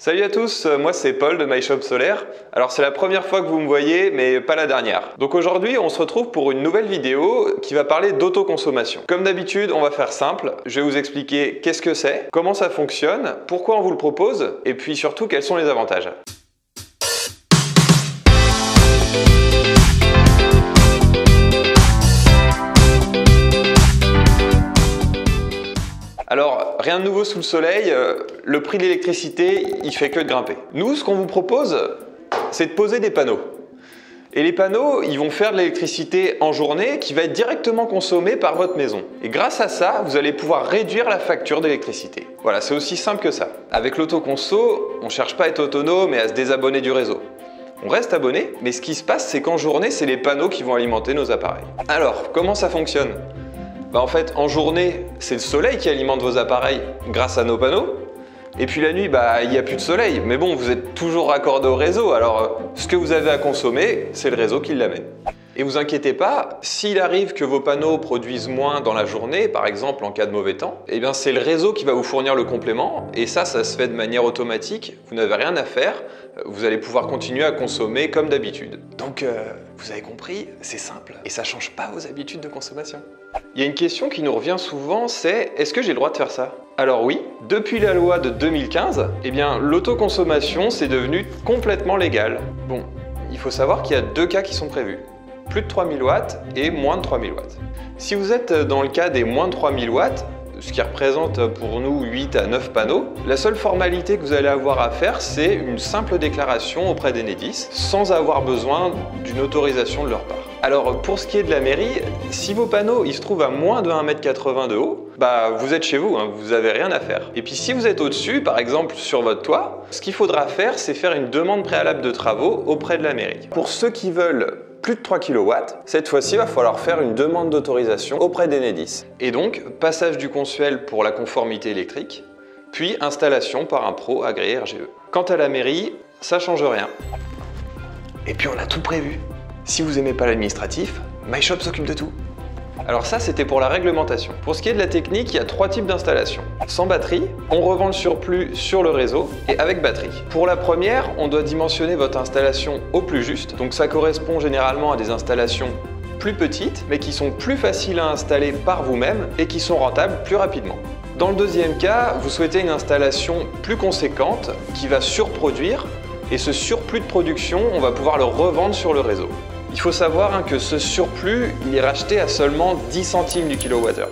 Salut à tous, moi c'est Paul de MyShop Solaire. Alors c'est la première fois que vous me voyez, mais pas la dernière. Donc aujourd'hui on se retrouve pour une nouvelle vidéo qui va parler d'autoconsommation. Comme d'habitude, on va faire simple. Je vais vous expliquer qu'est-ce que c'est, comment ça fonctionne, pourquoi on vous le propose, et puis surtout quels sont les avantages. Alors, rien de nouveau sous le soleil, le prix de l'électricité, il fait que de grimper. Nous, ce qu'on vous propose, c'est de poser des panneaux. Et les panneaux, ils vont faire de l'électricité en journée qui va être directement consommée par votre maison. Et grâce à ça, vous allez pouvoir réduire la facture d'électricité. Voilà, c'est aussi simple que ça. Avec l'autoconso, on ne cherche pas à être autonome et à se désabonner du réseau. On reste abonné, mais ce qui se passe, c'est qu'en journée, c'est les panneaux qui vont alimenter nos appareils. Alors, comment ça fonctionne ? En fait, en journée, c'est le soleil qui alimente vos appareils grâce à nos panneaux. Et puis la nuit, il n'y a plus de soleil. Mais bon, vous êtes toujours raccordé au réseau. Alors, ce que vous avez à consommer, c'est le réseau qui l'amène. Et vous inquiétez pas, s'il arrive que vos panneaux produisent moins dans la journée, par exemple en cas de mauvais temps, eh bien c'est le réseau qui va vous fournir le complément. Et ça se fait de manière automatique. Vous n'avez rien à faire. Vous allez pouvoir continuer à consommer comme d'habitude. Donc, vous avez compris, c'est simple. Et ça ne change pas vos habitudes de consommation. Il y a une question qui nous revient souvent, c'est est-ce que j'ai le droit de faire ça? Alors oui, depuis la loi de 2015, eh bien l'autoconsommation c'est devenu complètement légal. Bon, il faut savoir qu'il y a deux cas qui sont prévus. Plus de 3000 watts et moins de 3000 watts. Si vous êtes dans le cas des moins de 3000 watts, ce qui représente pour nous 8 à 9 panneaux, la seule formalité que vous allez avoir à faire, c'est une simple déclaration auprès d'Enedis, sans avoir besoin d'une autorisation de leur part. Alors pour ce qui est de la mairie, si vos panneaux ils se trouvent à moins de 1,80 m de haut, vous êtes chez vous, vous n'avez rien à faire. Et puis si vous êtes au-dessus, par exemple sur votre toit, ce qu'il faudra faire, c'est faire une demande préalable de travaux auprès de la mairie. Pour ceux qui veulent plus de 3 kW, cette fois-ci, il va falloir faire une demande d'autorisation auprès d'Enedis. Et donc, passage du consuel pour la conformité électrique, puis installation par un pro agréé RGE. Quant à la mairie, ça change rien. Et puis on a tout prévu. Si vous n'aimez pas l'administratif, MyShop s'occupe de tout. Alors ça, c'était pour la réglementation. Pour ce qui est de la technique, il y a 3 types d'installations. Sans batterie, on revend le surplus sur le réseau et avec batterie. Pour la première, on doit dimensionner votre installation au plus juste. Donc ça correspond généralement à des installations plus petites, mais qui sont plus faciles à installer par vous-même et qui sont rentables plus rapidement. Dans le deuxième cas, vous souhaitez une installation plus conséquente qui va surproduire et ce surplus de production, on va pouvoir le revendre sur le réseau. Il faut savoir que ce surplus, il est racheté à seulement 10 centimes du kilowattheure,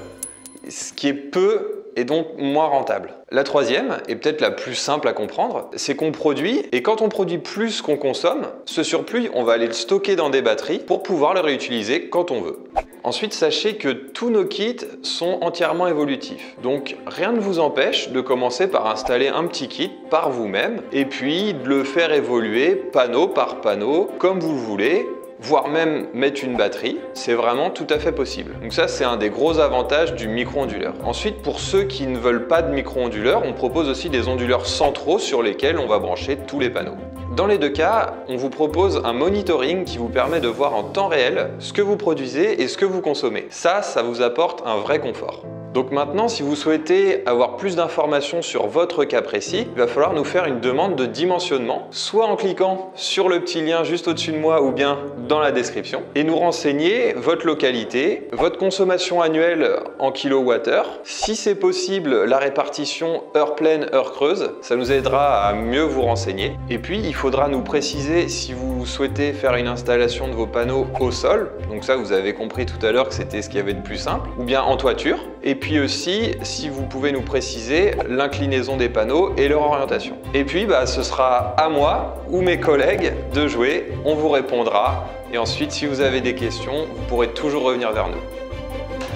ce qui est peu et donc moins rentable. La troisième, et peut-être la plus simple à comprendre, c'est qu'on produit, et quand on produit plus qu'on consomme, ce surplus, on va aller le stocker dans des batteries pour pouvoir le réutiliser quand on veut. Ensuite, sachez que tous nos kits sont entièrement évolutifs. Donc, rien ne vous empêche de commencer par installer un petit kit par vous-même, et puis de le faire évoluer panneau par panneau, comme vous le voulez, voire même mettre une batterie, c'est vraiment tout à fait possible. Donc ça, c'est un des gros avantages du micro-onduleur. Ensuite, pour ceux qui ne veulent pas de micro-onduleur, on propose aussi des onduleurs centraux sur lesquels on va brancher tous les panneaux. Dans les deux cas, on vous propose un monitoring qui vous permet de voir en temps réel ce que vous produisez et ce que vous consommez. Ça vous apporte un vrai confort. Donc maintenant, si vous souhaitez avoir plus d'informations sur votre cas précis, il va falloir nous faire une demande de dimensionnement, soit en cliquant sur le petit lien juste au-dessus de moi ou bien dans la description, et nous renseigner votre localité, votre consommation annuelle en kilowattheure, si c'est possible la répartition heure pleine, heure creuse, ça nous aidera à mieux vous renseigner. Et puis il faudra nous préciser si vous souhaitez faire une installation de vos panneaux au sol, donc ça vous avez compris tout à l'heure que c'était ce qu'il y avait de plus simple, ou bien en toiture, et puis aussi si vous pouvez nous préciser l'inclinaison des panneaux et leur orientation. Et puis ce sera à moi ou mes collègues de jouer, on vous répondra et ensuite si vous avez des questions, vous pourrez toujours revenir vers nous.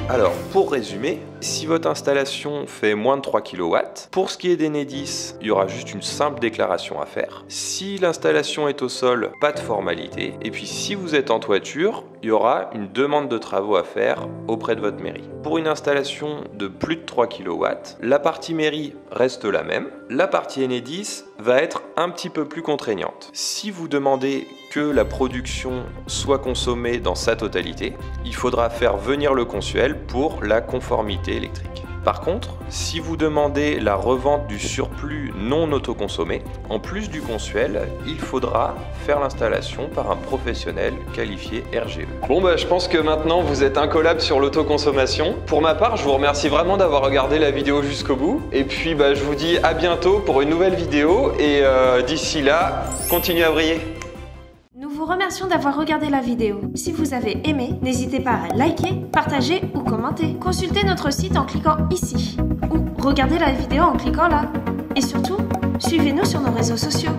Alors, pour résumer, si votre installation fait moins de 3 kW, pour ce qui est d'Enedis, il y aura juste une simple déclaration à faire. Si l'installation est au sol, pas de formalité. Et puis si vous êtes en toiture, il y aura une demande de travaux à faire auprès de votre mairie. Pour une installation de plus de 3 kW, la partie mairie reste la même. La partie Enedis va être un petit peu plus contraignante. Si vous demandez que la production soit consommée dans sa totalité, il faudra faire venir le consuel pour la conformité électrique. Par contre, si vous demandez la revente du surplus non autoconsommé, en plus du consuel, il faudra faire l'installation par un professionnel qualifié RGE. Bon je pense que maintenant vous êtes incollable sur l'autoconsommation. Pour ma part, je vous remercie vraiment d'avoir regardé la vidéo jusqu'au bout. Et puis je vous dis à bientôt pour une nouvelle vidéo et d'ici là, continuez à briller. Nous vous remercions d'avoir regardé la vidéo. Si vous avez aimé, n'hésitez pas à liker, partager ou commenter. Consultez notre site en cliquant ici ou regardez la vidéo en cliquant là. Et surtout, suivez-nous sur nos réseaux sociaux.